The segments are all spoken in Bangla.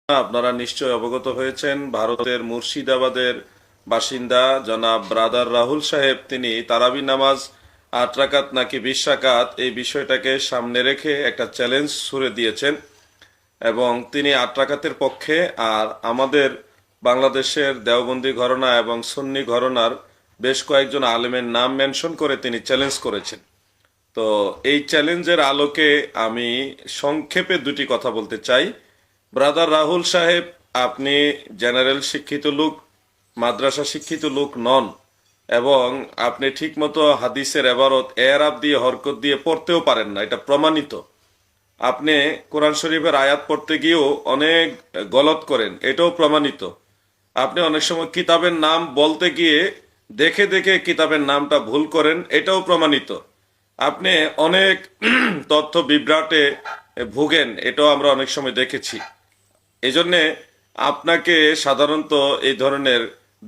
আপনারা নিশ্চয় অবগত হয়েছেন, ভারতের মুর্শিদাবাদের বাসিন্দা জনাব ব্রাদার রাহুল সাহেব তিনি তারাবি নামাজ ৮ রাকাত নাকি ২০ রাকাত এই বিষয়টাকে সামনে রেখে একটা চ্যালেঞ্জ ছুড়ে দিয়েছেন এবং তিনি ৮ রাকাতের পক্ষে। আর আমাদের বাংলাদেশের দেওবন্দি ঘরানা এবং সুন্নি ঘরানার বেশ কয়েকজন আলেমের নাম মেনশন করে তিনি চ্যালেঞ্জ করেছেন। তো এই চ্যালেঞ্জের আলোকে আমি সংক্ষেপে দুটি কথা বলতে চাই। ব্রাদার রাহুল সাহেব, আপনি জেনারেল শিক্ষিত লোক, মাদ্রাসা শিক্ষিত লোক নন এবং আপনি ঠিকমতো হাদিসের এবারত এরাব দিয়ে হরকত দিয়ে পড়তেও পারেন না, এটা প্রমাণিত। আপনি কোরআন শরীফের আয়াত পড়তে গিয়েও অনেক গলত করেন, এটাও প্রমাণিত। আপনি অনেক সময় কিতাবের নাম বলতে গিয়ে দেখে দেখে কিতাবের নামটা ভুল করেন, এটাও প্রমাণিত। আপনি অনেক তথ্য বিভ্রাটে ভুগেন, এটাও আমরা অনেক সময় দেখেছি। এই জন্যে আপনাকে সাধারণত এই ধরনের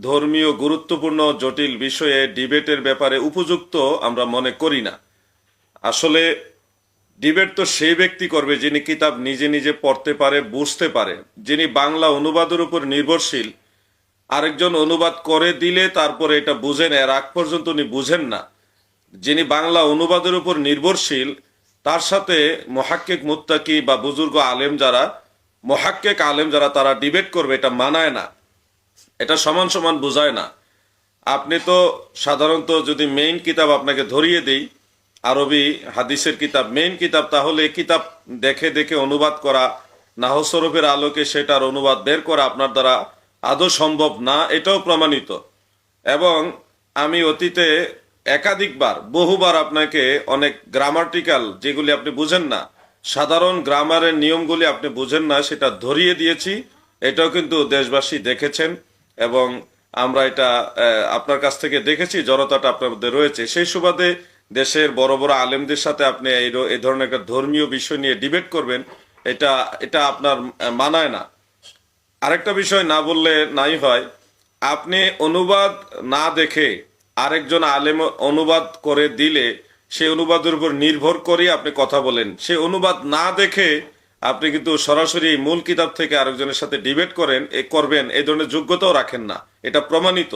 ধর্মীয় গুরুত্বপূর্ণ জটিল বিষয়ে ডিবেটের ব্যাপারে উপযুক্ত আমরা মনে করি না। আসলে ডিবেট তো সেই ব্যক্তি করবে যিনি কিতাব নিজে নিজে পড়তে পারে, বুঝতে পারে, যিনি বাংলা অনুবাদের উপর নির্ভরশীল। আরেকজন অনুবাদ করে দিলে তারপরে এটা বুঝেন, এর আগ পর্যন্ত উনি বুঝেন না। যিনি বাংলা অনুবাদের উপর নির্ভরশীল তার সাথে মুহাক্কিক মুত্তাকি বা বুজুর্গ আলেম যারা, মুহাক্কিক আলেম যারা, তারা ডিবেট করবে, এটা মানায় না, এটা সমান সমান বোঝায় না। আপনি তো সাধারণত যদি মেইন কিতাব আপনাকে ধরিয়ে দেই, আরবি হাদিসের কিতাব, মেইন কিতাব, তাহলে এই কিতাব দেখে দেখে অনুবাদ করা, নাহু সরফের আলোকে সেটার অনুবাদ বের করা আপনার দ্বারা আদৌ সম্ভব না, এটাও প্রমাণিত। এবং আমি অতীতে একাধিকবার, বহুবার আপনাকে অনেক গ্রামাটিক্যাল যেগুলি আপনি বুঝেন না, সাধারণ গ্রামারের নিয়মগুলি আপনি বুঝেন না, সেটা ধরিয়ে দিয়েছি। এটাও কিন্তু দেশবাসী দেখেছেন এবং আমরা এটা আপনার কাছ থেকে দেখেছি, জড়তাটা আপনার মধ্যে রয়েছে। সেই সুবাদে দেশের বড় বড় আলেমদের সাথে আপনি এই ধরনের একটা ধর্মীয় বিষয় নিয়ে ডিবেট করবেন, এটা এটা আপনার মানায় না। আরেকটা বিষয় না বললে নাই হয়, আপনি অনুবাদ না দেখে আরেকজন আলেম অনুবাদ করে দিলে সেই অনুবাদের উপর নির্ভর করে আপনি কথা বলেন, সেই অনুবাদ না দেখে আপনি কিন্তু সরাসরি মূল কিতাব থেকে আরেকজনের সাথে ডিবেট করবেন, এই ধরনের যোগ্যতাও রাখেন না, এটা প্রমাণিত।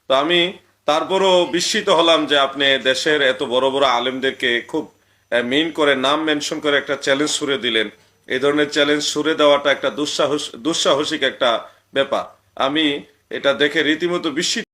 তো আমি তারপরও বিস্মিত হলাম যে আপনি দেশের এত বড় বড় আলেমদেরকে খুব মিন করে, নাম মেনশন করে একটা চ্যালেঞ্জ ছুড়ে দিলেন। এই ধরনের চ্যালেঞ্জ ছুড়ে দেওয়াটা একটা দুঃসাহসিক একটা ব্যাপার। আমি এটা দেখে রীতিমতো বিস্মিত।